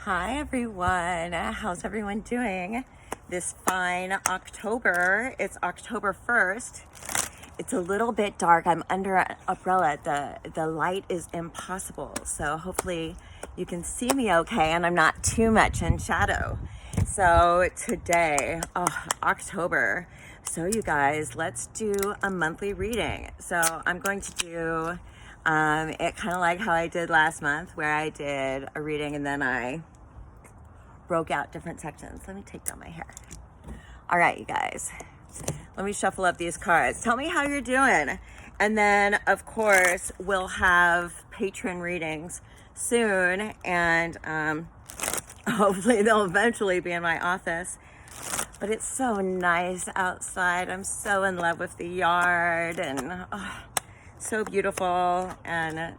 Hi everyone, how's everyone doing this fine October? It's October 1st. It's a little bit dark. I'm under an umbrella. The light is impossible, so hopefully you can see me okay and I'm not too much in shadow. So today, October. So you guys, let's do a monthly reading. So I'm going to do it kind of like how I did last month, where I did a reading and then I broke out different sections. Let me take down my hair. All right, you guys, let me shuffle up these cards. Tell me how you're doing. And then, of course, we'll have patron readings soon. And hopefully they'll eventually be in my office. But it's so nice outside. I'm so in love with the yard and so beautiful. And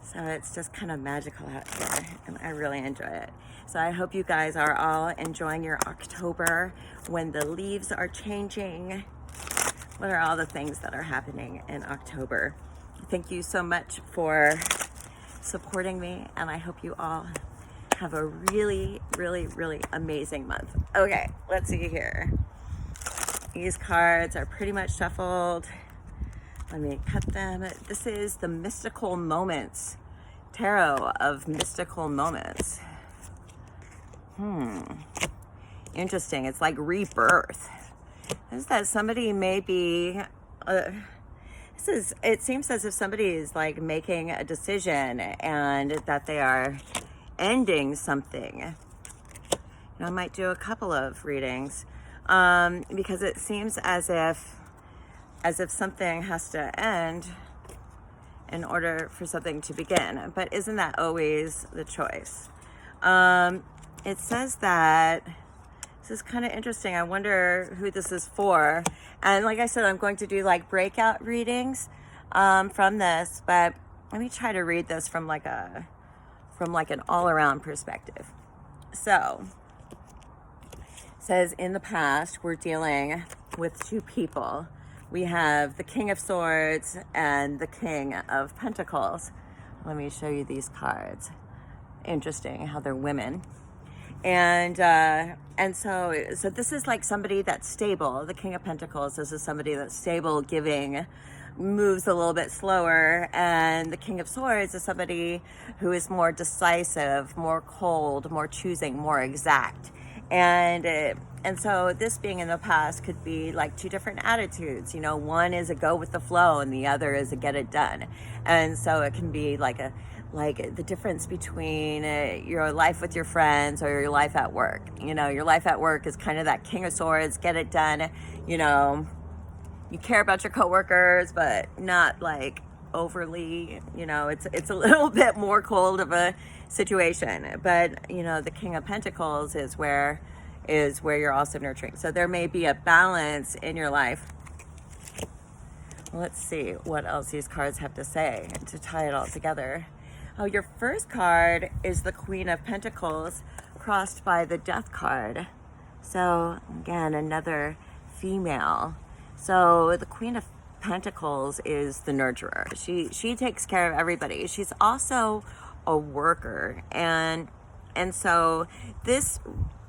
so it's just kind of magical out here. And I really enjoy it. So I hope you guys are all enjoying your October when the leaves are changing. What are all the things that are happening in October? Thank you so much for supporting me, and I hope you all have a really, really, really amazing month. Okay, let's see here. These cards are pretty much shuffled. Let me cut them. This is the Mystical Moments Tarot of Mystical Moments. Interesting. It's like rebirth. Is that somebody may be it seems as if somebody is like making a decision and that they are ending something. And I might do a couple of readings because it seems as if something has to end in order for something to begin. But isn't that always the choice? It says that this is kind of interesting. I wonder who this is for. And like I said, I'm going to do like breakout readings from this, but let me try to read this from like an all-around perspective. So it says, in the past, we're dealing with two people. We have the King of Swords and the King of Pentacles. Let me show you these cards. Interesting how they're women. And so this is like somebody that's stable. The King of Pentacles, this is somebody that's stable, giving, moves a little bit slower. And the King of Swords is somebody who is more decisive, more cold, more choosing, more exact. And so this being in the past could be like two different attitudes. You know, one is a go with the flow and the other is a get it done. And so it can be like the difference between your life with your friends or your life at work. You know, your life at work is kind of that King of Swords, get it done. You know, you care about your coworkers, but not like overly, you know, it's a little bit more cold of a situation. But, you know, the King of Pentacles is where you're also nurturing. So there may be a balance in your life. Let's see what else these cards have to say to tie it all together. Oh, your first card is the Queen of Pentacles crossed by the Death card. So again, another female. So the Queen of Pentacles is the nurturer. She takes care of everybody. She's also a worker. And so this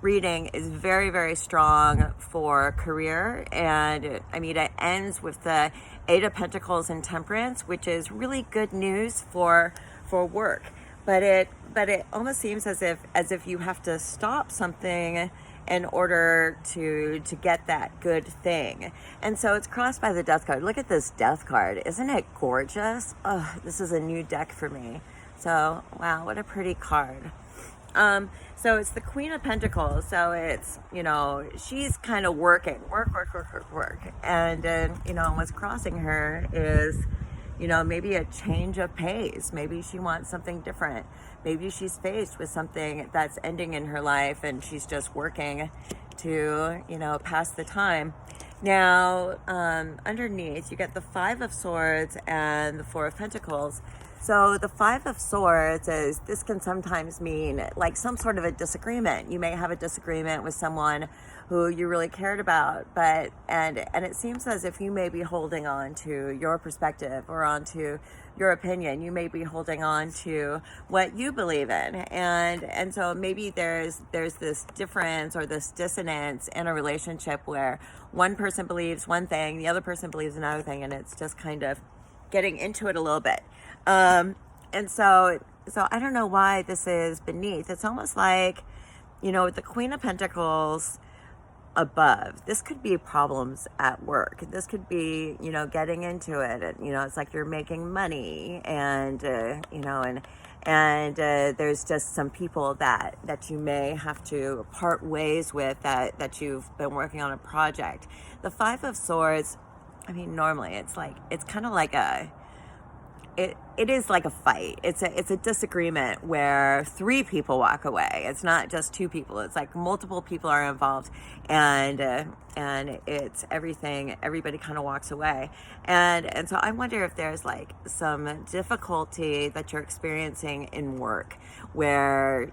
reading is very, very strong for career. And I mean, it ends with the Eight of Pentacles and Temperance, which is really good news for work, but it almost seems as if you have to stop something in order to get that good thing. And so it's crossed by the Death card. Look at this Death card. Isn't it gorgeous? Oh, this is a new deck for me. So wow, what a pretty card. So it's the Queen of Pentacles. So it's, you know, she's kind of working, work. And you know, what's crossing her is, you know, maybe a change of pace. Maybe she wants something different. Maybe she's faced with something that's ending in her life and she's just working to, you know, pass the time. Now, underneath, you get the Five of Swords and the Four of Pentacles. So the Five of Swords is, this can sometimes mean like some sort of a disagreement. You may have a disagreement with someone who you really cared about, but and it seems as if you may be holding on to your perspective or onto your opinion. You may be holding on to what you believe in, and so maybe there's this difference or this dissonance in a relationship where one person believes one thing, the other person believes another thing, and it's just kind of getting into it a little bit. And so I don't know why this is beneath. It's almost like, with the Queen of Pentacles above, this could be problems at work. This could be, getting into it. It's like you're making money and, there's just some people that you may have to part ways with that you've been working on a project. The Five of Swords, normally it's kind of like it is like a fight. It's a disagreement where three people walk away. It's not just two people. It's like multiple people are involved, and it's everything. Everybody kind of walks away, and so I wonder if there's like some difficulty that you're experiencing in work, where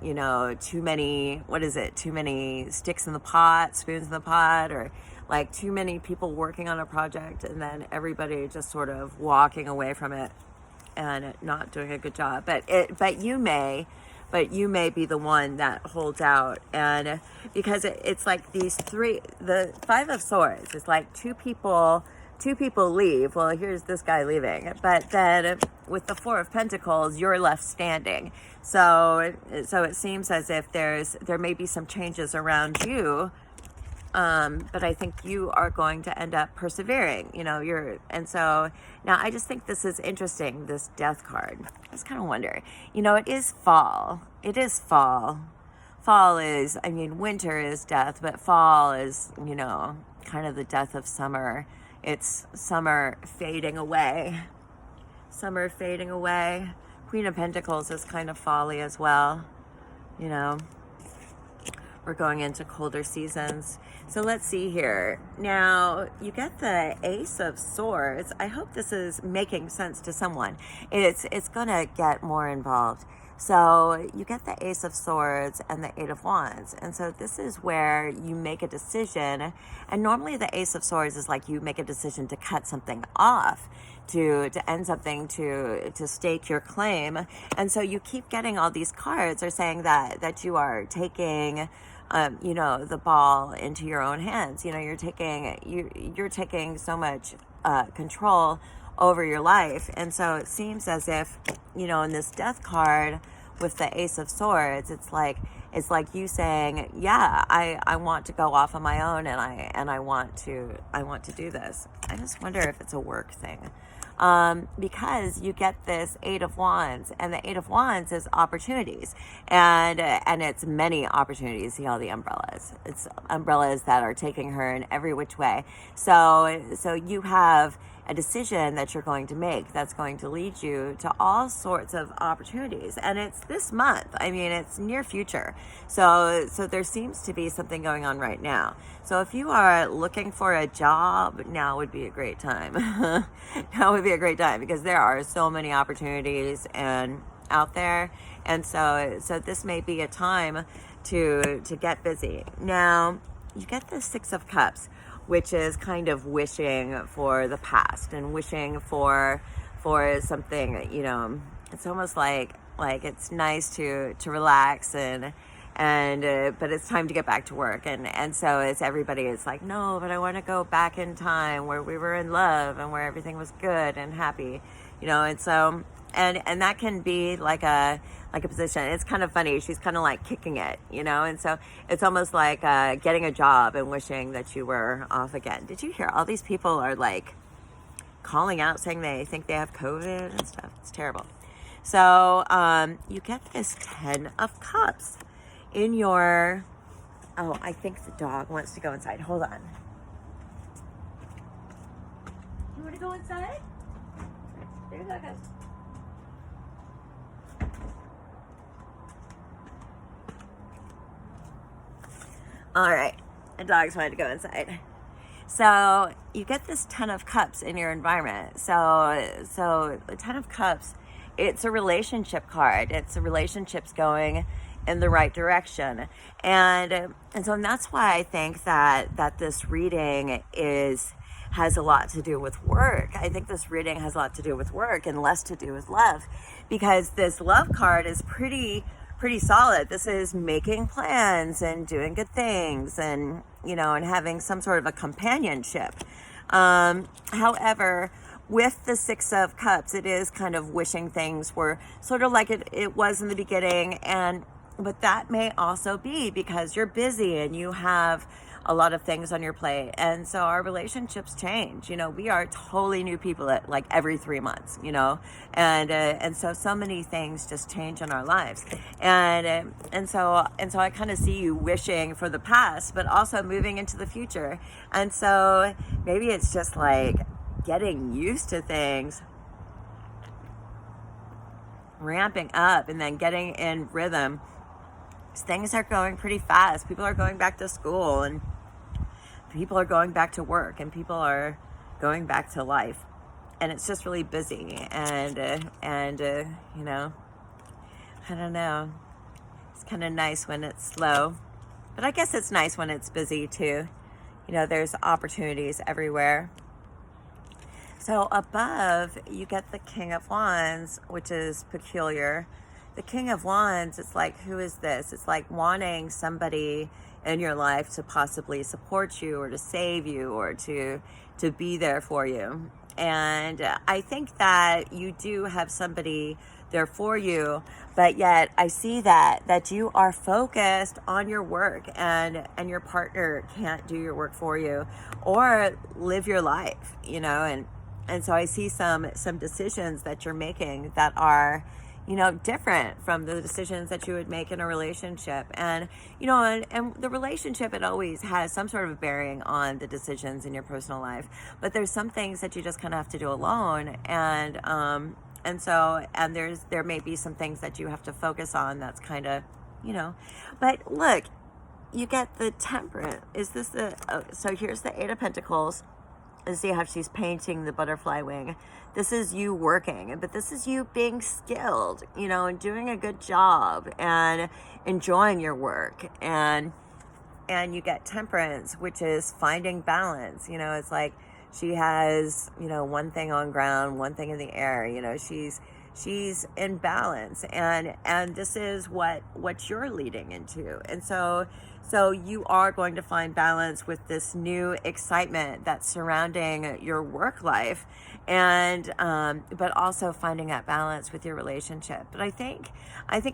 too many sticks in the pot, spoons in the pot, or like too many people working on a project, and then everybody just sort of walking away from it and not doing a good job. But you may be the one that holds out, and because it's like these three, the Five of Swords is like two people leave. Well, here's this guy leaving, but then with the Four of Pentacles, you're left standing. So it seems as if there may be some changes around you. But I think you are going to end up persevering, and so now I just think this is interesting, this Death card. I just kind of wonder, it is fall. It is fall. Fall is, winter is death, but fall is, kind of the death of summer. It's summer fading away. Summer fading away. Queen of Pentacles is kind of folly as well, We're going into colder seasons. So let's see here. Now, you get the Ace of Swords. I hope this is making sense to someone. It's going to get more involved. So you get the Ace of Swords and the Eight of Wands. And so this is where you make a decision. And normally the Ace of Swords is like you make a decision to cut something off, to end something, to stake your claim. And so you keep getting all these cards are saying that you are taking the ball into your own hands. You're taking so much control over your life. And so it seems as if, in this Death card with the Ace of Swords, it's like you saying, yeah, I want to go off on my own, and I want to do this. I just wonder if it's a work thing. Because you get this Eight of Wands, and the Eight of Wands is opportunities, and it's many opportunities. See all the umbrellas. It's umbrellas that are taking her in every which way. So you have a decision that you're going to make that's going to lead you to all sorts of opportunities, and it's this month. It's near future. So there seems to be something going on right now. So if you are looking for a job, now would be a great time. Now would be a great time, because there are so many opportunities out there, and so this may be a time to get busy. Now you get the Six of Cups, which is kind of wishing for the past and wishing for something. It's almost like it's nice to relax and but it's time to get back to work, and so it's everybody is like, no, but I want to go back in time where we were in love and where everything was good and happy, and so and that can be like a position. It's kind of funny. She's kind of like kicking it, and so it's almost like getting a job and wishing that you were off again. Did you hear all these people are like calling out saying they think they have COVID and stuff? It's terrible. So you get this Ten of Cups in your, I think the dog wants to go inside. Hold on. You want to go inside? There you go, guys. All right, the dogs wanted to go inside. So you get this Ten of Cups in your environment. So the Ten of Cups it's a relationship card. It's a relationships going in the right direction. And that's why I think that this reading has a lot to do with work. I think this reading has a lot to do with work and less to do with love, because this love card is pretty solid. This is making plans and doing good things, and and having some sort of a companionship. However, with the Six of Cups, it is kind of wishing things were sort of like it was in the beginning, but that may also be because you're busy and you have a lot of things on your plate. And so our relationships change. We are totally new people at like every 3 months, and so many things just change in our lives. And so I kind of see you wishing for the past, but also moving into the future. And so maybe it's just like getting used to things, ramping up, and then getting in rhythm. Things are going pretty fast. People are going back to school, and people are going back to work, and people are going back to life, and it's just really busy. And I don't know. It's kind of nice when it's slow, but I guess it's nice when it's busy too. There's opportunities everywhere. So above, you get the King of Wands, which is peculiar. The King of Wands, it's like, who is this? It's like wanting somebody in your life to possibly support you or to save you or to be there for you. And I think that you do have somebody there for you, but yet I see that you are focused on your work, and your partner can't do your work for you or live your life, and so I see some decisions that you're making that are different from the decisions that you would make in a relationship. And and the relationship, it always has some sort of bearing on the decisions in your personal life, but there's some things that you just kind of have to do alone. And there may be some things that you have to focus on. That's kind of but look, you get the Temperance. Is this so here's the Eight of Pentacles. And see how she's painting the butterfly wing. This is you working, but this is you being skilled, and doing a good job and enjoying your work. And you get Temperance, which is finding balance. It's like she has, one thing on ground, one thing in the air. She's in balance, and this is what you're leading into. And so you are going to find balance with this new excitement that's surrounding your work life, and but also finding that balance with your relationship. But I think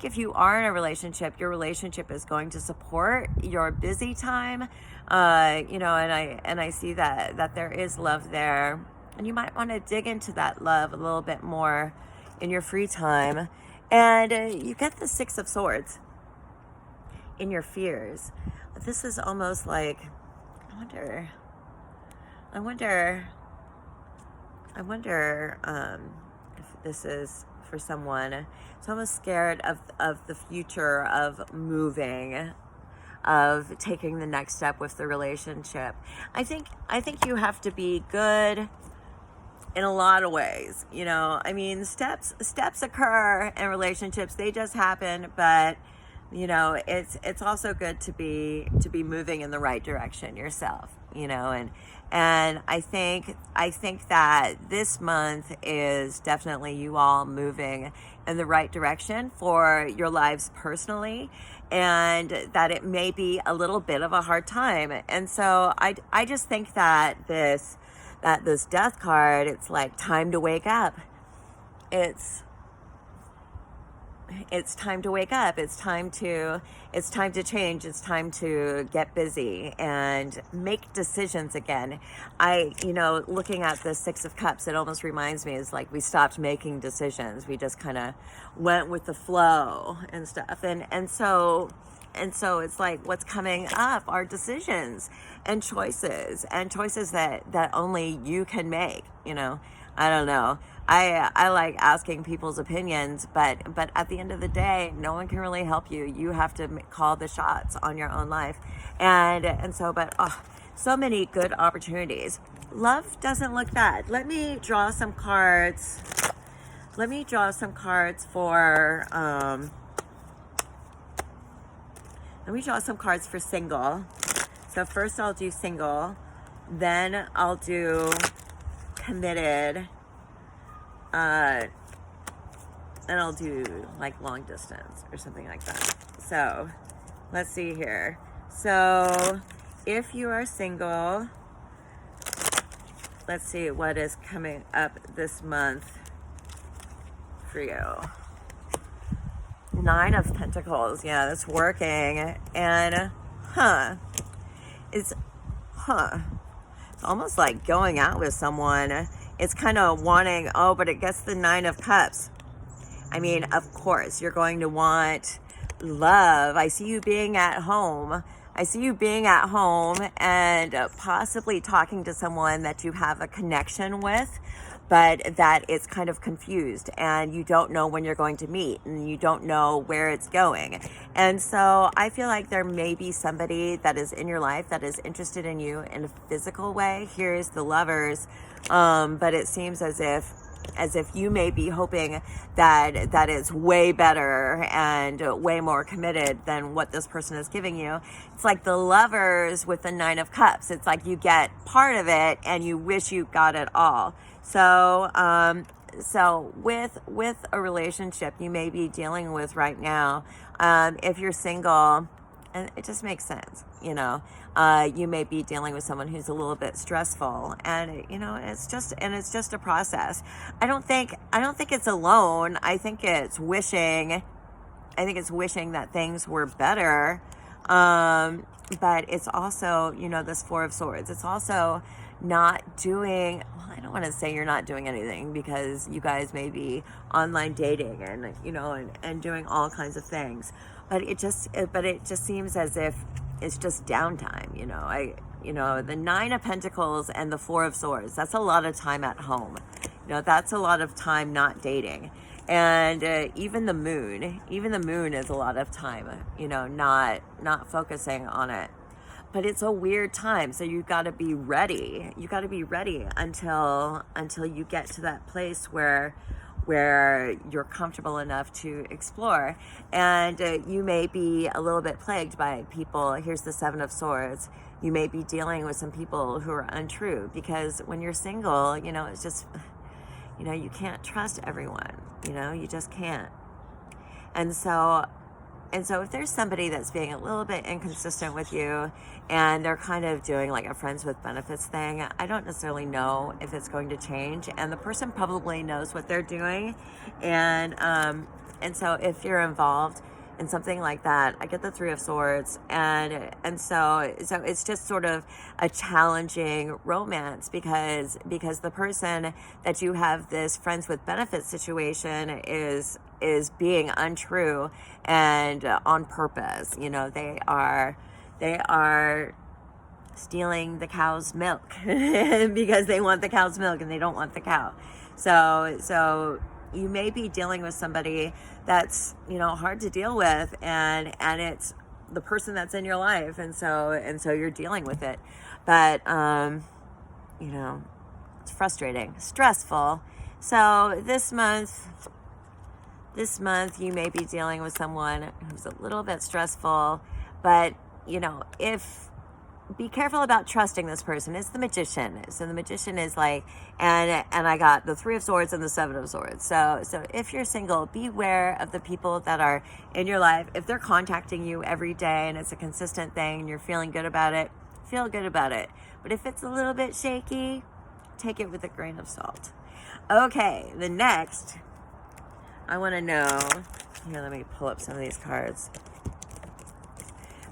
if you are in a relationship, your relationship is going to support your busy time, and I see that there is love there, and you might want to dig into that love a little bit more in your free time. And you get the Six of Swords in your fears. This is almost like, I wonder if this is for someone. It's almost scared of the future, of moving, of taking the next step with the relationship. I think you have to be good in a lot of ways. Steps occur in relationships. They just happen, but it's also good to be moving in the right direction yourself, and I think that this month is definitely you all moving in the right direction for your lives personally, and that it may be a little bit of a hard time. And so I just think that this Death card, it's like time to wake up. It's time to wake up. It's time to change. It's time to get busy and make decisions again. Looking at the Six of Cups, it almost reminds me, it's like we stopped making decisions. We just kind of went with the flow and stuff. And so it's like what's coming up are decisions and choices that only you can make. I don't know. I like asking people's opinions, but at the end of the day, no one can really help you. You have to call the shots on your own life. So many good opportunities. Love doesn't look bad. Let me draw some cards let me draw some cards for, single. So first I'll do single, then I'll do committed, and I'll do like long distance or something like that. So let's see here. So if you are single, let's see what is coming up this month for you. 9 of Pentacles. Yeah, that's working. And it's almost like going out with someone. It's kind of wanting, but it gets the 9 of Cups. I mean, of course, you're going to want love. I see you being at home. And possibly talking to someone that you have a connection with, but that it's kind of confused and you don't know when you're going to meet and you don't know where it's going. And so I feel like there may be somebody that is in your life that is interested in you in a physical way. Here's the Lovers. But it seems as if you may be hoping that it's way better and way more committed than what this person is giving you. It's like the Lovers with the 9 of Cups. It's like you get part of it and you wish you got it all. So with a relationship you may be dealing with right now, if you're single, and it just makes sense, you may be dealing with someone who's a little bit stressful, and it's just a process. I don't think it's alone. I think it's wishing that things were better. But it's also, this 4 of Swords. It's also not doing, I don't want to say you're not doing anything, because you guys may be online dating and, and doing all kinds of things. But it just seems as if it's just downtime, the 9 of Pentacles and the 4 of Swords. That's a lot of time at home. That's a lot of time not dating. And even the moon is a lot of time, not focusing on it. But it's a weird time, so you got to be ready. You got to be ready until you get to that place where you're comfortable enough to explore. And you may be a little bit plagued by people. Here's the 7 of Swords. You may be dealing with some people who are untrue, because when you're single, it's just, you can't trust everyone. You just can't. And so if there's somebody that's being a little bit inconsistent with you and they're kind of doing like a friends with benefits thing, I don't necessarily know if it's going to change. And the person probably knows what they're doing. And so if you're involved in something like that, I get the 3 of Swords. And so it's just sort of a challenging romance, because the person that you have this friends with benefits situation is being untrue and on purpose. They are stealing the cow's milk because they want the cow's milk and they don't want the cow. So you may be dealing with somebody that's hard to deal with, and it's the person that's in your life, and so you're dealing with it. But it's frustrating, stressful. So this month you may be dealing with someone who's a little bit stressful, but be careful about trusting this person. It's the Magician. So the Magician is like, and I got the 3 of Swords and the 7 of Swords. So if you're single, beware of the people that are in your life. If they're contacting you every day and it's a consistent thing and you're feeling good about it, feel good about it. But if it's a little bit shaky, take it with a grain of salt. Okay, the next, I want to know, here, let me pull up some of these cards.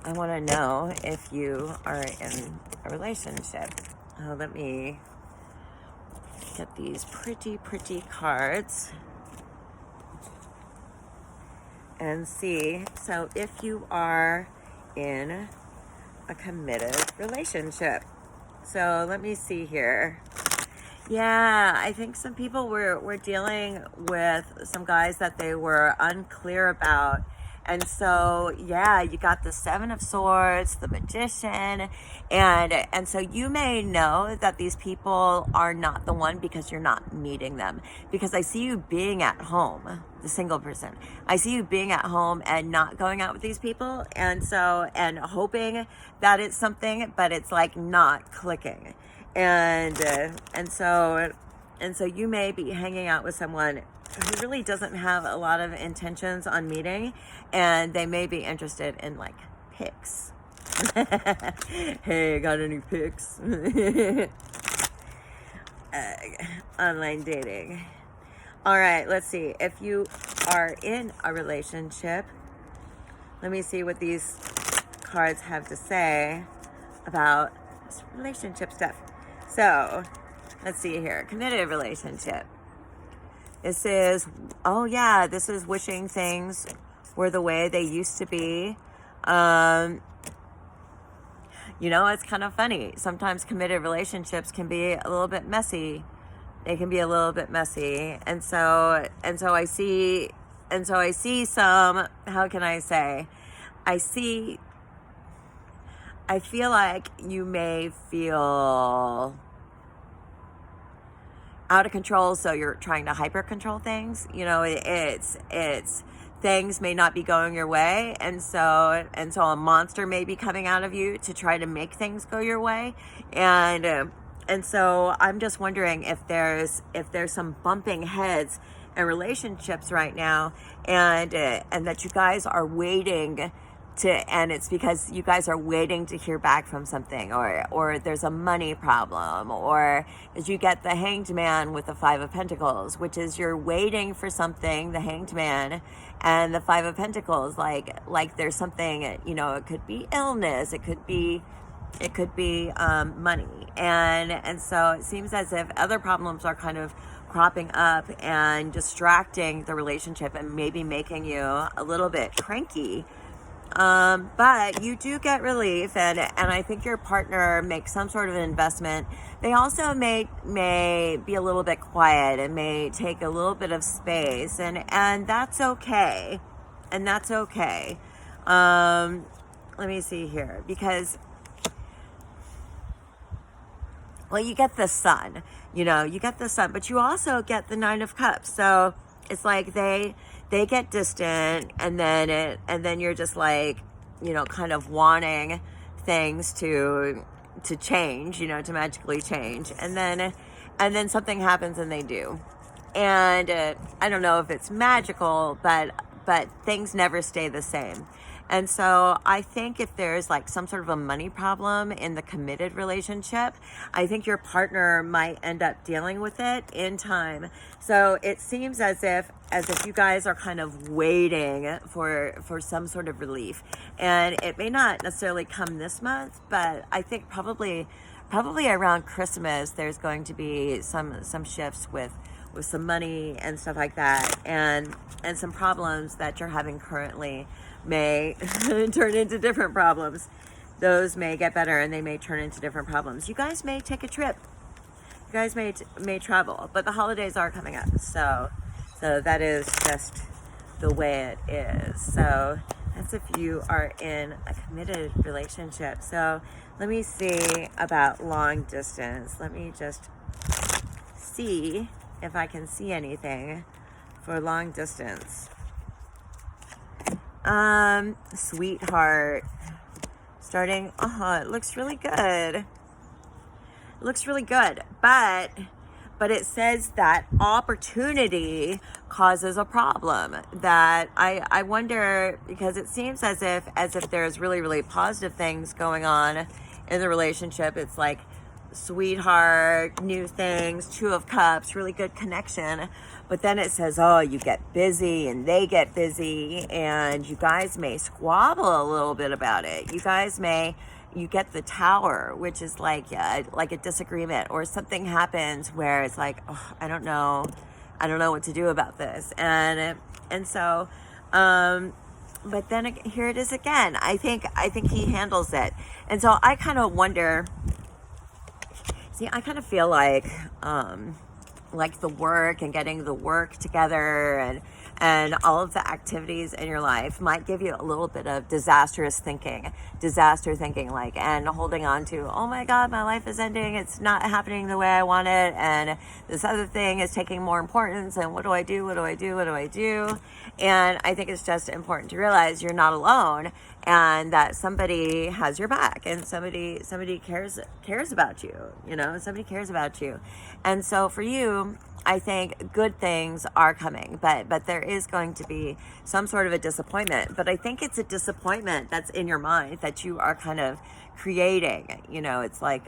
I want to know if you are in a relationship. Let me get these pretty cards and see. So if you are in a committed relationship. So let me see here. Yeah, I think some people were dealing with some guys that they were unclear about. so, yeah, you got the Seven of Swords, the Magician, and so you may know that these people are not the one because you're not meeting them. Because I see you being at home, the single person. I see you being at home and not going out with these people, and hoping that it's something, but it's like not clicking, and so you may be hanging out with someone who really doesn't have a lot of intentions on meeting, and they may be interested in like pics. Hey, got any pics? Online dating. All right, let's see. If you are in a relationship, let me see what these cards have to say about this relationship stuff. So, let's see here. Committed relationship. This is, oh yeah, this is wishing things were the way they used to be. It's kind of funny. Sometimes committed relationships can be a little bit messy. They can be a little bit messy. And so I see some, how can I say? I feel like you may feel out of control, so you're trying to hyper control things. It's things may not be going your way, and so a monster may be coming out of you to try to make things go your way, and so I'm just wondering if there's some bumping heads in relationships right now, and that you guys are waiting and it's because you guys are waiting to hear back from something, or there's a money problem, or as you get the Hanged Man with the Five of Pentacles, which is you're waiting for something, the Hanged Man, and the Five of Pentacles, like there's something, it could be illness, it could be money, and so it seems as if other problems are kind of cropping up and distracting the relationship and maybe making you a little bit cranky. But you do get relief, and I think your partner makes some sort of an investment. They also may be a little bit quiet and may take a little bit of space, and that's okay. And that's okay. Let me see here, because, well, you get the Sun, but you also get the Nine of Cups. So it's like they get distant, and then you're just like, kind of wanting things to change, to magically change, and then something happens and they do, and I don't know if it's magical, but things never stay the same. And so I think if there's like some sort of a money problem in the committed relationship, I think your partner might end up dealing with it in time. So it seems as if you guys are kind of waiting for some sort of relief. And it may not necessarily come this month, but I think probably around Christmas there's going to be some shifts with some money and stuff like that, and some problems that you're having currently may turn into different problems. Those may get better, and they may turn into different problems. You guys may take a trip. You guys may travel, but the holidays are coming up, so that is just the way it is. So that's if you are in a committed relationship. So let me see about long distance. Let me just see if I can see anything for long distance. Sweetheart. Starting, it looks really good. It looks really good, but it says that opportunity causes a problem. That I wonder, because it seems as if there's really, really positive things going on in the relationship. It's like sweetheart, new things, Two of Cups, really good connection. But then it says, you get busy and they get busy, and you guys may squabble a little bit about it. You get the Tower, which is like a disagreement, or something happens where it's like, I don't know what to do about this. And so, but then here it is again. I think he handles it. And so I kind of wonder, I kind of feel like the work and getting the work together, and all of the activities in your life might give you a little bit of disaster thinking, like, and holding on to, oh my God, my life is ending. It's not happening the way I want it. And this other thing is taking more importance. And what do I do? What do I do? What do I do? And I think it's just important to realize you're not alone, and that somebody has your back, and somebody cares about you, somebody cares about you. And so for you, I think good things are coming, but there is going to be some sort of a disappointment. But I think it's a disappointment that's in your mind that you are kind of creating. It's like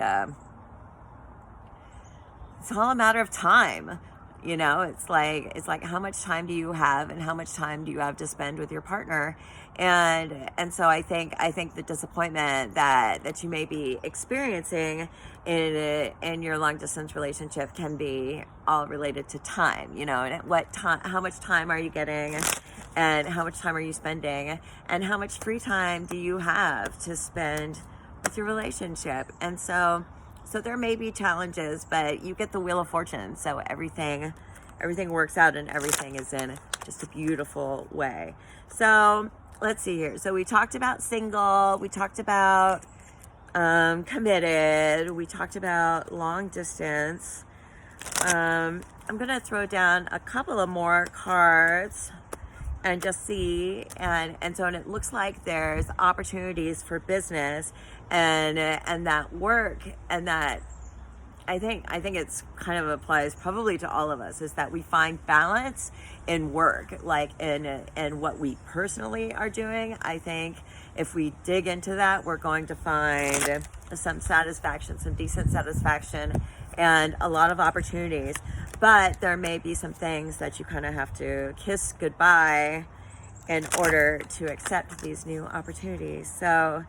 it's all a matter of time. It's like how much time do you have, and how much time do you have to spend with your partner? And so I think the disappointment that you may be experiencing in your long distance relationship can be all related to time, and at what time, how much time are you getting, and how much time are you spending, and how much free time do you have to spend with your relationship? And so there may be challenges, but you get the wheel of fortune. So everything works out, and everything is in just a beautiful way. So let's see here. So we talked about single, we talked about committed, we talked about long distance. I'm going to throw down a couple of more cards and just see, and it looks like there's opportunities for business and that work, and that I think it's kind of applies probably to all of us, is that we find balance in work, like in what we personally are doing. I think if we dig into that, we're going to find some satisfaction, some decent satisfaction, and a lot of opportunities. But there may be some things that you kind of have to kiss goodbye in order to accept these new opportunities. So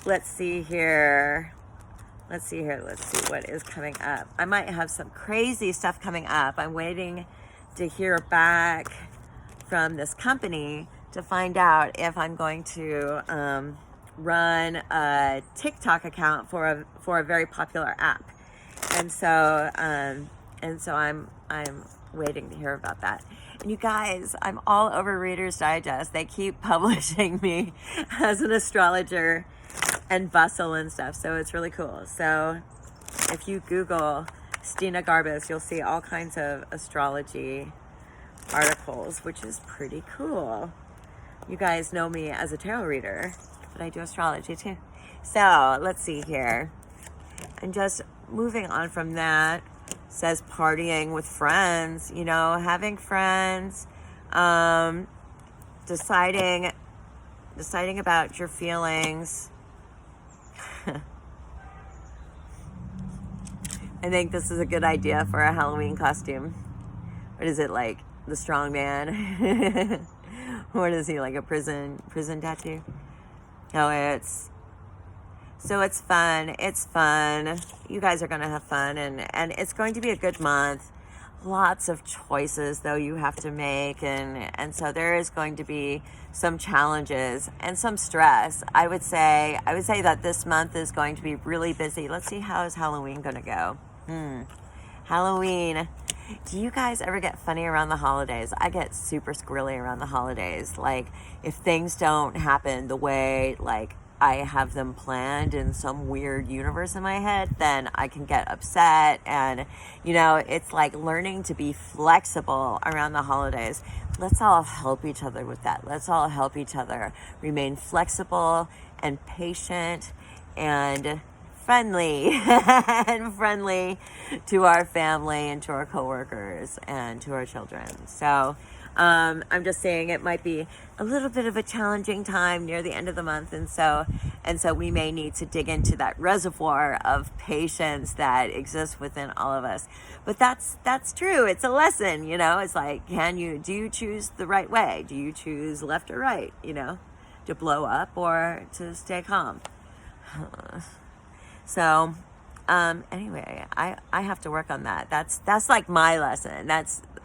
let's see here. Let's see what is coming up. I might have some crazy stuff coming up. I'm waiting to hear back from this company to find out if I'm going to run a TikTok account for a very popular app. And so I'm waiting to hear about that. And you guys, I'm all over Reader's Digest. They keep publishing me as an astrologer and bustle and stuff, so it's really cool. So if you Google Stina Garbus, you'll see all kinds of astrology articles, which is pretty cool. You guys know me as a tarot reader, but I do astrology too. So let's see here. And just moving on from that, says partying with friends, having friends, deciding about your feelings. I think this is a good idea for a Halloween costume. What is it, like the strong man? What is he, like a prison tattoo? No, it's fun. It's fun. You guys are gonna have fun, and it's going to be a good month. Lots of choices though you have to make, and so there is going to be some challenges and some stress. I would say that this month is going to be really busy. Let's see, how is Halloween gonna go? Halloween. Do you guys ever get funny around the holidays? I get super squirrely around the holidays. Like, if things don't happen the way like I have them planned in some weird universe in my head, then I can get upset. And it's like learning to be flexible around the holidays. Let's all help each other with that. Let's all help each other remain flexible and patient and friendly to our family and to our coworkers and to our children. So I'm just saying it might be a little bit of a challenging time near the end of the month, and so we may need to dig into that reservoir of patience that exists within all of us. But that's true. It's a lesson, It's like, do you choose the right way? Do you choose left or right? To blow up or to stay calm? So anyway, I have to work on that. That's like my lesson.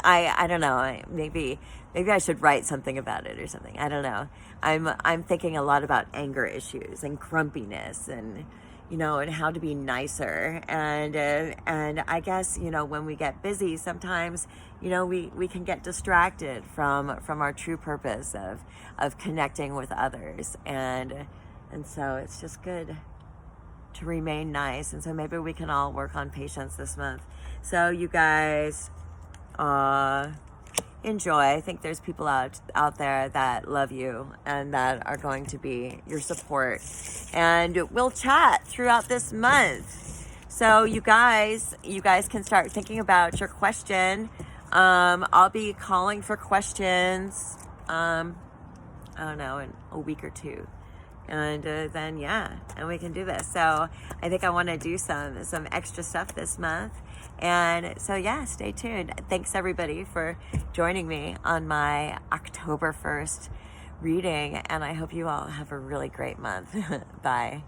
I don't know, maybe I should write something about it or something. I don't know. I'm thinking a lot about anger issues and grumpiness and and how to be nicer. And I guess, when we get busy, sometimes, we can get distracted from our true purpose of connecting with others. And so it's just good to remain nice. And so maybe we can all work on patience this month. So you guys, enjoy. I think there's people out there that love you and that are going to be your support. And we'll chat throughout this month. So you guys can start thinking about your question. I'll be calling for questions, I don't know, in a week or two. And then, and we can do this. So I think I want to do some extra stuff this month. And so, stay tuned. Thanks, everybody, for joining me on my October 1st reading. And I hope you all have a really great month. Bye.